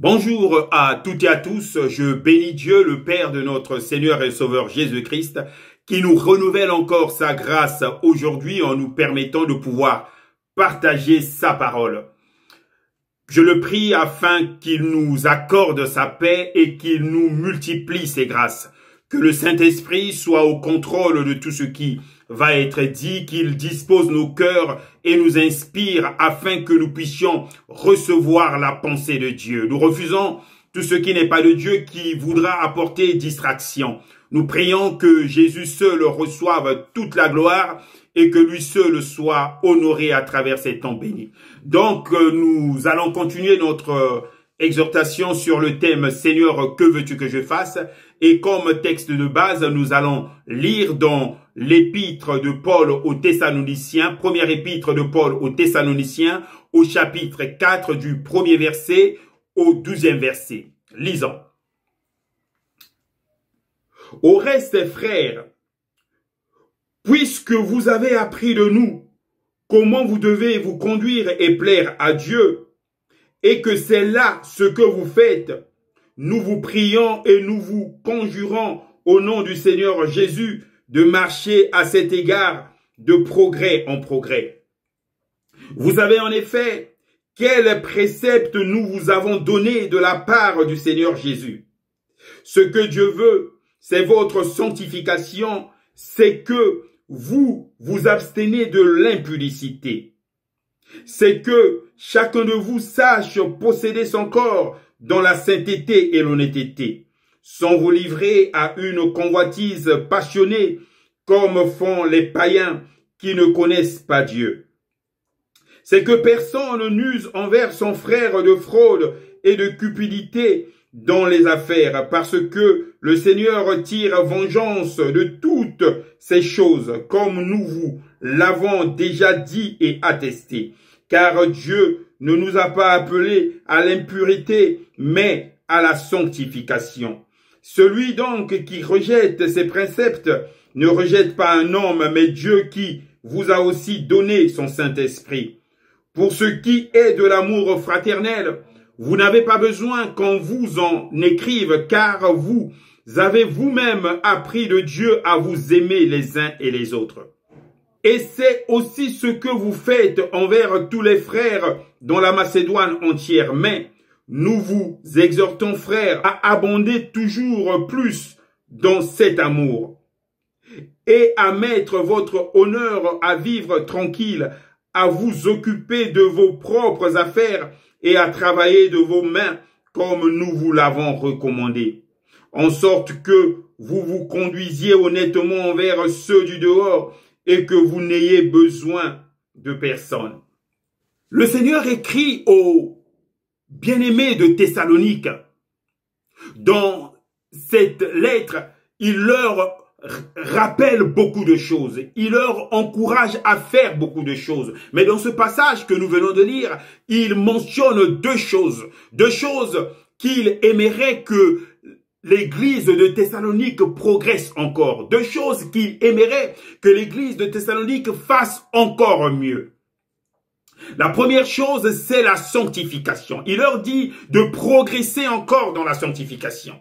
Bonjour à toutes et à tous, je bénis Dieu, le Père de notre Seigneur et Sauveur Jésus-Christ, qui nous renouvelle encore sa grâce aujourd'hui en nous permettant de pouvoir partager sa parole. Je le prie afin qu'il nous accorde sa paix et qu'il nous multiplie ses grâces. Que le Saint-Esprit soit au contrôle de tout ce qui va être dit, qu'il dispose nos cœurs et nous inspire afin que nous puissions recevoir la pensée de Dieu. Nous refusons tout ce qui n'est pas de Dieu qui voudra apporter distraction. Nous prions que Jésus seul reçoive toute la gloire et que lui seul soit honoré à travers ces temps bénis. Donc, nous allons continuer notre exhortation sur le thème « Seigneur, que veux-tu que je fasse ?» Et comme texte de base, nous allons lire dans l'épître de Paul aux Thessaloniciens, première épître de Paul aux Thessaloniciens, au chapitre 4 du 1er verset au 12e verset. Lisons. Au reste, frères, puisque vous avez appris de nous comment vous devez vous conduire et plaire à Dieu, et que c'est là ce que vous faites, nous vous prions et nous vous conjurons au nom du Seigneur Jésus de marcher à cet égard de progrès en progrès. Vous savez en effet quels préceptes nous vous avons donnés de la part du Seigneur Jésus. Ce que Dieu veut, c'est votre sanctification, c'est que vous vous abstenez de l'impudicité. C'est que chacun de vous sache posséder son corps dans la sainteté et l'honnêteté, sans vous livrer à une convoitise passionnée comme font les païens qui ne connaissent pas Dieu. C'est que personne n'use envers son frère de fraude et de cupidité dans les affaires, parce que le Seigneur tire vengeance de toutes ces choses, comme nous vous l'avons déjà dit et attesté. Car Dieu ne nous a pas appelés à l'impurité, mais à la sanctification. Celui donc qui rejette ces préceptes ne rejette pas un homme, mais Dieu qui vous a aussi donné son Saint-Esprit. Pour ce qui est de l'amour fraternel, vous n'avez pas besoin qu'on vous en écrive, car vous avez vous-même appris de Dieu à vous aimer les uns et les autres. Et c'est aussi ce que vous faites envers tous les frères dans la Macédoine entière. Mais nous vous exhortons, frères, à abonder toujours plus dans cet amour et à mettre votre honneur à vivre tranquille, à vous occuper de vos propres affaires et à travailler de vos mains comme nous vous l'avons recommandé, en sorte que vous vous conduisiez honnêtement envers ceux du dehors et que vous n'ayez besoin de personne. Le Seigneur écrit aux bien-aimés de Thessalonique. Dans cette lettre, il leur rappelle beaucoup de choses. Il leur encourage à faire beaucoup de choses. Mais dans ce passage que nous venons de lire, il mentionne deux choses qu'il aimerait que l'église de Thessalonique progresse encore. Deux choses qu'il aimerait que l'église de Thessalonique fasse encore mieux. La première chose, c'est la sanctification. Il leur dit de progresser encore dans la sanctification.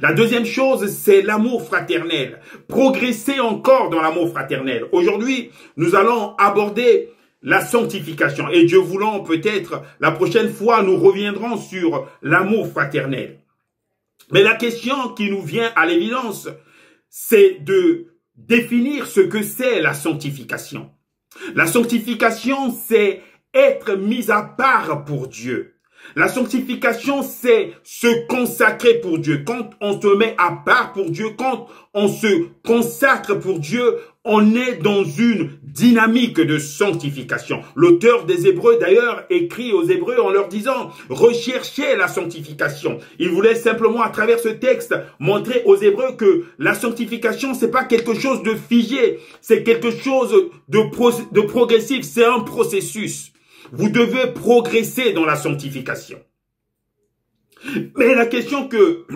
La deuxième chose, c'est l'amour fraternel. Progresser encore dans l'amour fraternel. Aujourd'hui, nous allons aborder la sanctification. Et Dieu voulant, peut-être, la prochaine fois, nous reviendrons sur l'amour fraternel. Mais la question qui nous vient à l'évidence, c'est de définir ce que c'est la sanctification. La sanctification, c'est être mis à part pour Dieu. La sanctification, c'est se consacrer pour Dieu. Quand on se met à part pour Dieu, quand on se consacre pour Dieu, on est dans une dynamique de sanctification. L'auteur des Hébreux, d'ailleurs, écrit aux Hébreux en leur disant « Recherchez la sanctification ». Il voulait simplement, à travers ce texte, montrer aux Hébreux que la sanctification, c'est pas quelque chose de figé, c'est quelque chose de progressif, c'est un processus. Vous devez progresser dans la sanctification. Mais la question que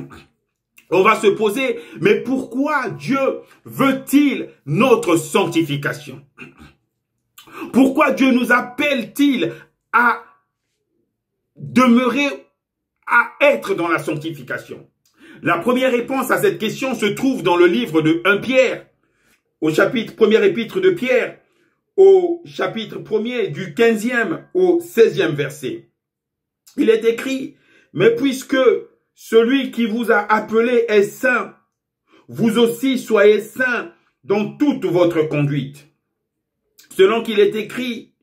on va se poser, mais pourquoi Dieu veut-il notre sanctification? Pourquoi Dieu nous appelle-t-il à demeurer à être dans la sanctification? La première réponse à cette question se trouve dans le livre de 1 Pierre, au chapitre, première épître de Pierre, au chapitre 1er du 15e au 16e verset. Il est écrit, mais puisque celui qui vous a appelé est saint, vous aussi soyez saints dans toute votre conduite. Selon qu'il est écrit,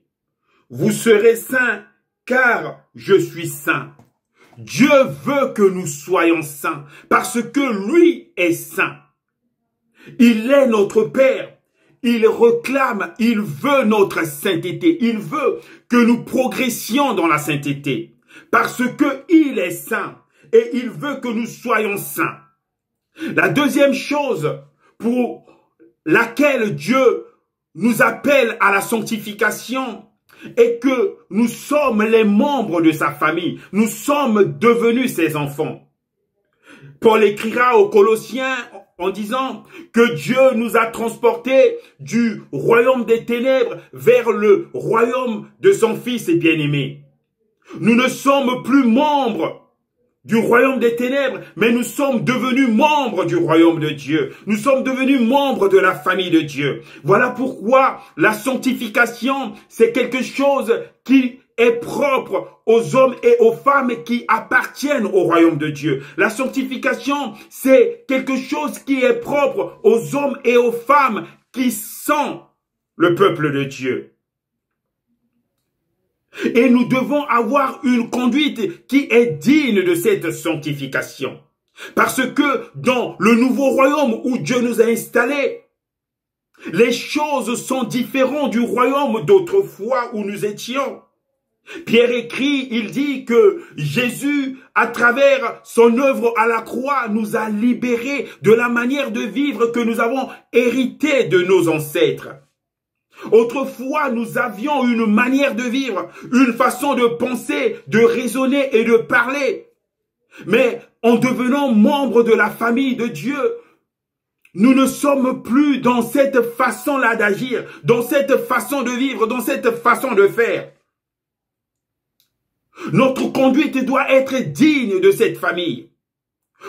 vous serez saints car je suis saint. Dieu veut que nous soyons saints parce que lui est saint. Il est notre Père. Il réclame, il veut notre sainteté. Il veut que nous progressions dans la sainteté parce que il est saint et il veut que nous soyons saints. La deuxième chose pour laquelle Dieu nous appelle à la sanctification est que nous sommes les membres de sa famille. Nous sommes devenus ses enfants. Paul écrira aux Colossiens en disant que Dieu nous a transportés du royaume des ténèbres vers le royaume de son Fils bien-aimé. Nous ne sommes plus membres du royaume des ténèbres, mais nous sommes devenus membres du royaume de Dieu. Nous sommes devenus membres de la famille de Dieu. Voilà pourquoi la sanctification, c'est quelque chose qui est propre aux hommes et aux femmes qui appartiennent au royaume de Dieu. La sanctification, c'est quelque chose qui est propre aux hommes et aux femmes qui sont le peuple de Dieu. Et nous devons avoir une conduite qui est digne de cette sanctification. Parce que dans le nouveau royaume où Dieu nous a installés, les choses sont différentes du royaume d'autrefois où nous étions. Pierre écrit, il dit que Jésus, à travers son œuvre à la croix, nous a libérés de la manière de vivre que nous avons héritée de nos ancêtres. Autrefois, nous avions une manière de vivre, une façon de penser, de raisonner et de parler. Mais en devenant membres de la famille de Dieu, nous ne sommes plus dans cette façon-là d'agir, dans cette façon de vivre, dans cette façon de faire. Notre conduite doit être digne de cette famille.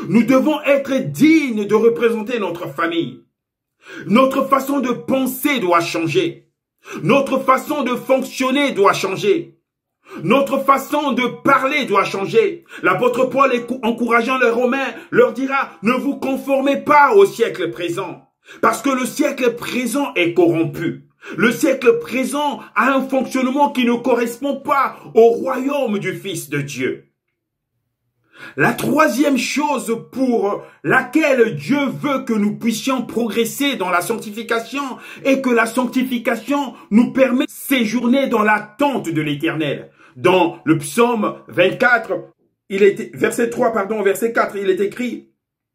Nous devons être dignes de représenter notre famille. Notre façon de penser doit changer. Notre façon de fonctionner doit changer. Notre façon de parler doit changer. L'apôtre Paul, encourageant les Romains, leur dira, ne vous conformez pas au siècle présent, parce que le siècle présent est corrompu. Le siècle présent a un fonctionnement qui ne correspond pas au royaume du Fils de Dieu. La troisième chose pour laquelle Dieu veut que nous puissions progresser dans la sanctification est que la sanctification nous permet de séjourner dans l'attente de l'Éternel. Dans le psaume 24, verset 4, il est écrit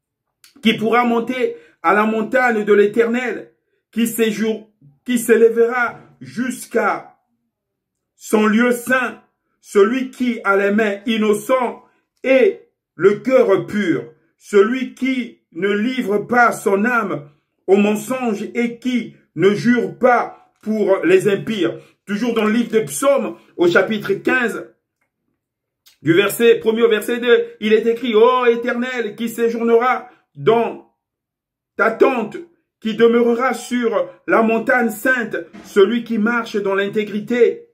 « Qui pourra monter à la montagne de l'Éternel, qui s'élèvera jusqu'à son lieu saint, celui qui a les mains innocentes et le cœur pur, celui qui ne livre pas son âme au mensonge et qui ne jure pas pour les impies. » Toujours dans le livre de Psaumes, au chapitre 15, du verset 1er au verset 2, il est écrit « Ô Éternel, qui séjournera dans ta tente, qui demeurera sur la montagne sainte, celui qui marche dans l'intégrité,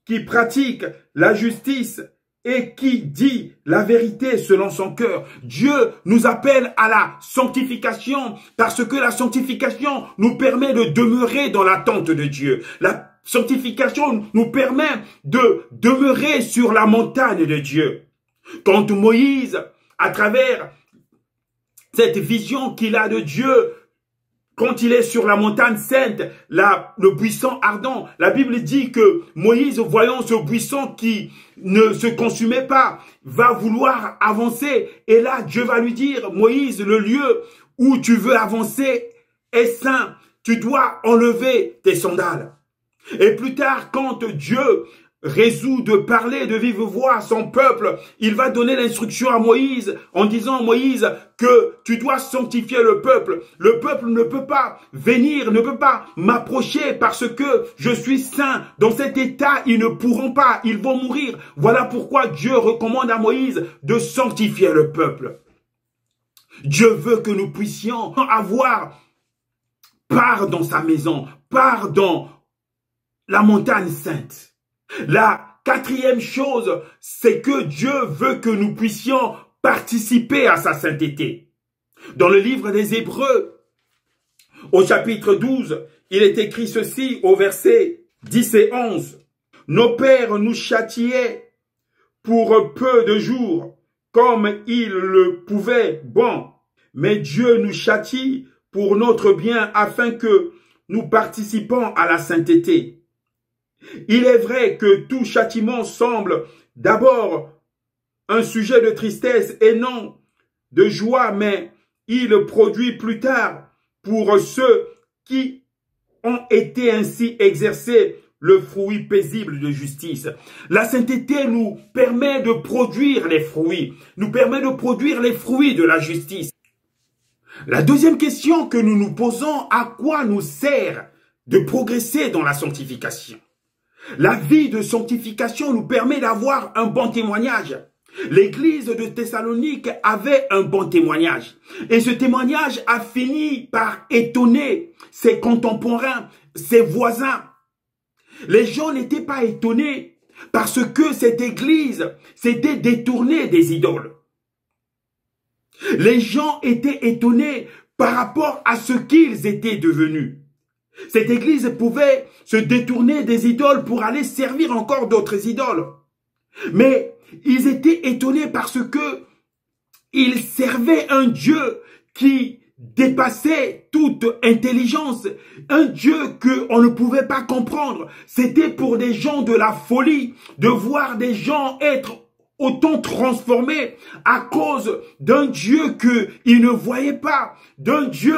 qui pratique la justice, et qui dit la vérité selon son cœur. » Dieu nous appelle à la sanctification parce que la sanctification nous permet de demeurer dans l'attente de Dieu. La sanctification nous permet de demeurer sur la montagne de Dieu. Quand Moïse, à travers cette vision qu'il a de Dieu, quand il est sur la montagne sainte, le buisson ardent, la Bible dit que Moïse, voyant ce buisson qui ne se consumait pas, va vouloir avancer. Et là, Dieu va lui dire, Moïse, le lieu où tu veux avancer est saint. Tu dois enlever tes sandales. Et plus tard, quand Dieu résout de parler de vive voix à son peuple, il va donner l'instruction à Moïse en disant, Moïse, que tu dois sanctifier le peuple. Le peuple ne peut pas venir, ne peut pas m'approcher parce que je suis saint. Dans cet état, ils ne pourront pas, ils vont mourir. Voilà pourquoi Dieu recommande à Moïse de sanctifier le peuple. Dieu veut que nous puissions avoir part dans sa maison, part dans la montagne sainte. La quatrième chose, c'est que Dieu veut que nous puissions participer à sa sainteté. Dans le livre des Hébreux, au chapitre 12, il est écrit ceci au verset 10 et 11. Nos pères nous châtiaient pour peu de jours, comme ils le pouvaient, bon. Mais Dieu nous châtie pour notre bien afin que nous participons à la sainteté. Il est vrai que tout châtiment semble d'abord un sujet de tristesse et non de joie, mais il produit plus tard pour ceux qui ont été ainsi exercés le fruit paisible de justice. La sainteté nous permet de produire les fruits, nous permet de produire les fruits de la justice. La deuxième question que nous nous posons, à quoi nous sert de progresser dans la sanctification? La vie de sanctification nous permet d'avoir un bon témoignage. L'église de Thessalonique avait un bon témoignage. Et ce témoignage a fini par étonner ses contemporains, ses voisins. Les gens n'étaient pas étonnés parce que cette église s'était détournée des idoles. Les gens étaient étonnés par rapport à ce qu'ils étaient devenus. Cette église pouvait se détourner des idoles pour aller servir encore d'autres idoles. Mais ils étaient étonnés parce que ils servaient un Dieu qui dépassait toute intelligence, un Dieu qu'on ne pouvait pas comprendre. C'était pour des gens de la folie de voir des gens être autant transformés à cause d'un Dieu qu'ils ne voyaient pas, d'un Dieu,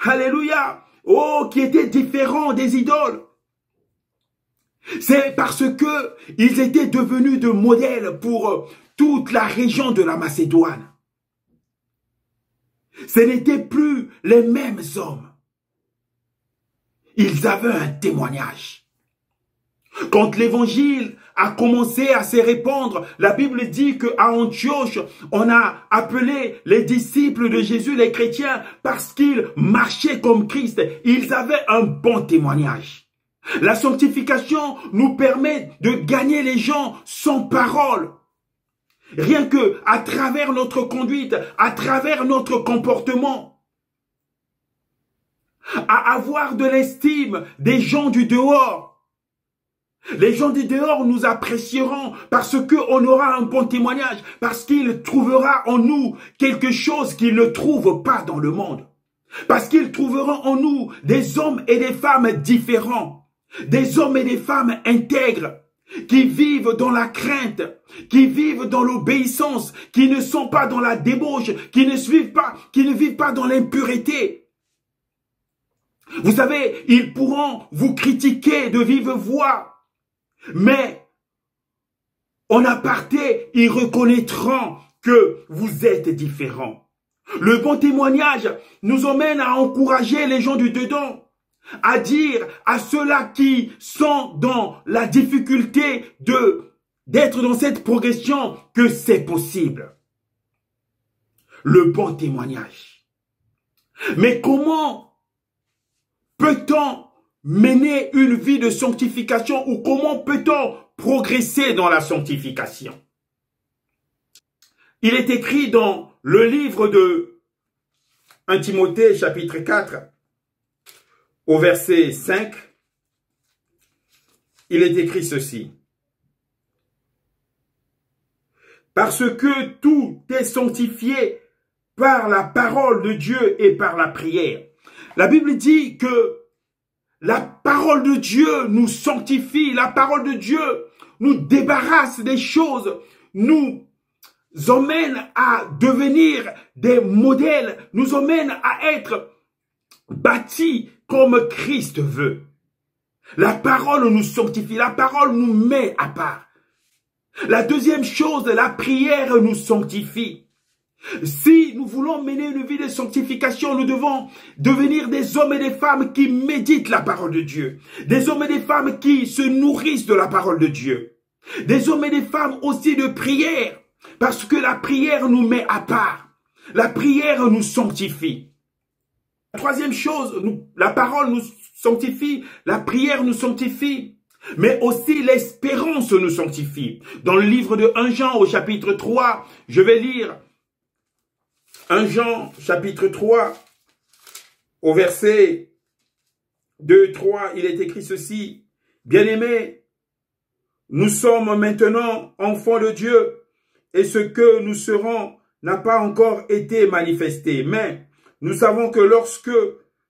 alléluia, oh, qui était différent des idoles. C'est parce que ils étaient devenus de modèles pour toute la région de la Macédoine. Ce n'étaient plus les mêmes hommes. Ils avaient un témoignage. Quand l'évangile a commencé à se répandre, la Bible dit qu'à Antioche, on a appelé les disciples de Jésus les chrétiens parce qu'ils marchaient comme Christ. Ils avaient un bon témoignage. La sanctification nous permet de gagner les gens sans parole. Rien que à travers notre conduite, à travers notre comportement. À avoir de l'estime des gens du dehors. Les gens du dehors nous apprécieront parce qu'on aura un bon témoignage, parce qu'il trouvera en nous quelque chose qu'ils ne trouvent pas dans le monde. Parce qu'ils trouveront en nous des hommes et des femmes différents, des hommes et des femmes intègres, qui vivent dans la crainte, qui vivent dans l'obéissance, qui ne sont pas dans la débauche, qui ne vivent pas dans l'impureté. Vous savez, ils pourront vous critiquer de vive voix, mais en aparté, ils reconnaîtront que vous êtes différents. Le bon témoignage nous emmène à encourager les gens du dedans, à dire à ceux-là qui sont dans la difficulté d'être dans cette progression que c'est possible. Le bon témoignage. Mais comment peut-on mener une vie de sanctification ou comment peut-on progresser dans la sanctification? Il est écrit dans le livre de 1 Timothée chapitre 4 au verset 5, il est écrit ceci. Parce que tout est sanctifié par la parole de Dieu et par la prière. La Bible dit que la parole de Dieu nous sanctifie, la parole de Dieu nous débarrasse des choses, nous emmène à devenir des modèles, nous emmène à être bâtis comme Christ veut. La parole nous sanctifie, la parole nous met à part. La deuxième chose, la prière nous sanctifie. Si nous voulons mener une vie de sanctification, nous devons devenir des hommes et des femmes qui méditent la parole de Dieu. Des hommes et des femmes qui se nourrissent de la parole de Dieu. Des hommes et des femmes aussi de prière. Parce que la prière nous met à part. La prière nous sanctifie. La troisième chose, la parole nous sanctifie, la prière nous sanctifie. Mais aussi l'espérance nous sanctifie. Dans le livre de 1 Jean au chapitre 3, je vais lire 1 Jean chapitre 3 au verset 2-3, il est écrit ceci. Bien-aimés, nous sommes maintenant enfants de Dieu et ce que nous serons n'a pas encore été manifesté. Mais nous savons que lorsque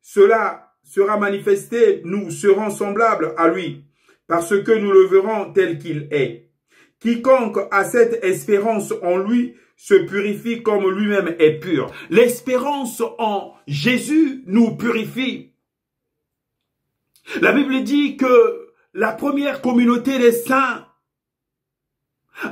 cela sera manifesté, nous serons semblables à lui. Parce que nous le verrons tel qu'il est. Quiconque a cette espérance en lui se purifie comme lui-même est pur. L'espérance en Jésus nous purifie. La Bible dit que la première communauté des saints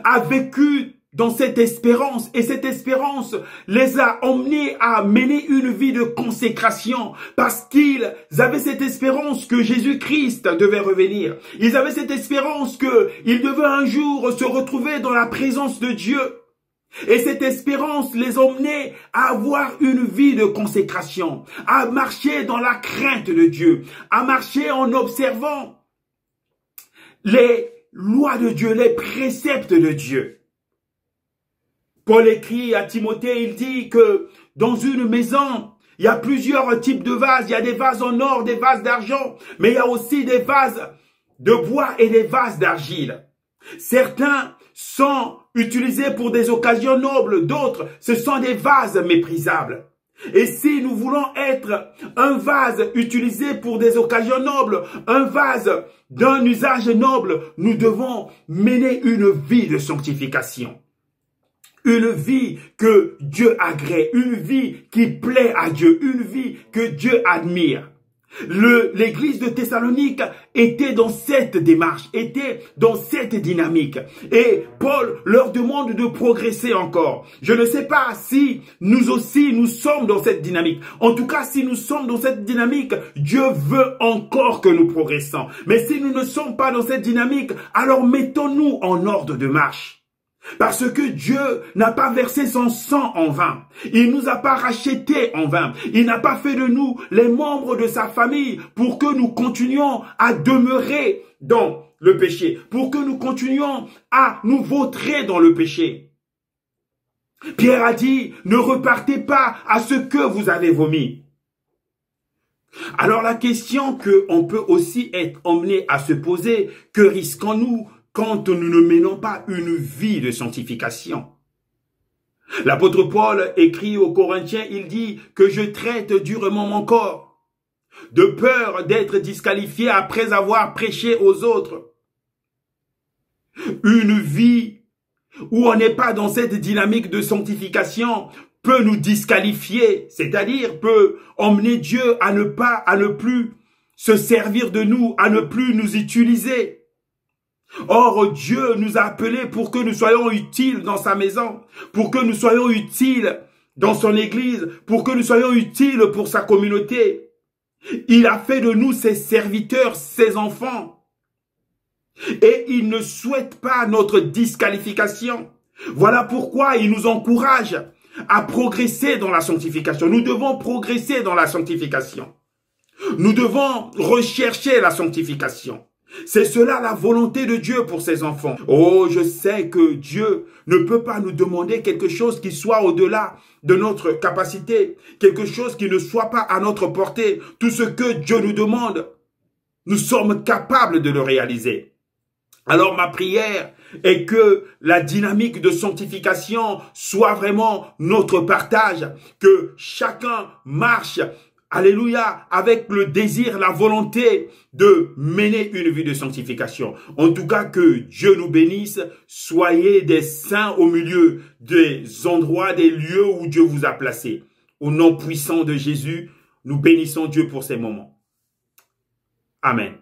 a vécu dans cette espérance, et cette espérance les a emmenés à mener une vie de consécration parce qu'ils avaient cette espérance que Jésus-Christ devait revenir. Ils avaient cette espérance qu'ils devaient un jour se retrouver dans la présence de Dieu. Et cette espérance les emmenait à avoir une vie de consécration, à marcher dans la crainte de Dieu, à marcher en observant les lois de Dieu, les préceptes de Dieu. Paul écrit à Timothée, il dit que dans une maison, il y a plusieurs types de vases. Il y a des vases en or, des vases d'argent, mais il y a aussi des vases de bois et des vases d'argile. Certains sont utilisés pour des occasions nobles, d'autres, ce sont des vases méprisables. Et si nous voulons être un vase utilisé pour des occasions nobles, un vase d'un usage noble, nous devons mener une vie de sanctification. Une vie que Dieu agrée, une vie qui plaît à Dieu, une vie que Dieu admire. L'église de Thessalonique était dans cette démarche, était dans cette dynamique. Et Paul leur demande de progresser encore. Je ne sais pas si nous aussi nous sommes dans cette dynamique. En tout cas, si nous sommes dans cette dynamique, Dieu veut encore que nous progressons. Mais si nous ne sommes pas dans cette dynamique, alors mettons-nous en ordre de marche. Parce que Dieu n'a pas versé son sang en vain. Il nous a pas rachetés en vain. Il n'a pas fait de nous les membres de sa famille pour que nous continuions à demeurer dans le péché, pour que nous continuions à nous vautrer dans le péché. Pierre a dit, ne repartez pas à ce que vous avez vomi. Alors la question qu'on peut aussi être emmené à se poser, que risquons-nous quand nous ne menons pas une vie de sanctification? L'apôtre Paul écrit aux Corinthiens, il dit que je traite durement mon corps, de peur d'être disqualifié après avoir prêché aux autres. Une vie où on n'est pas dans cette dynamique de sanctification peut nous disqualifier, c'est-à-dire peut emmener Dieu à ne plus se servir de nous, à ne plus nous utiliser. Or, Dieu nous a appelés pour que nous soyons utiles dans sa maison, pour que nous soyons utiles dans son église, pour que nous soyons utiles pour sa communauté. Il a fait de nous ses serviteurs, ses enfants. Et il ne souhaite pas notre disqualification. Voilà pourquoi il nous encourage à progresser dans la sanctification. Nous devons progresser dans la sanctification. Nous devons rechercher la sanctification. C'est cela la volonté de Dieu pour ses enfants. Oh, je sais que Dieu ne peut pas nous demander quelque chose qui soit au-delà de notre capacité, quelque chose qui ne soit pas à notre portée. Tout ce que Dieu nous demande, nous sommes capables de le réaliser. Alors ma prière est que la dynamique de sanctification soit vraiment notre partage, que chacun marche, alléluia, avec le désir, la volonté de mener une vie de sanctification. En tout cas, que Dieu nous bénisse. Soyez des saints au milieu des endroits, des lieux où Dieu vous a placés. Au nom puissant de Jésus, nous bénissons Dieu pour ces moments. Amen.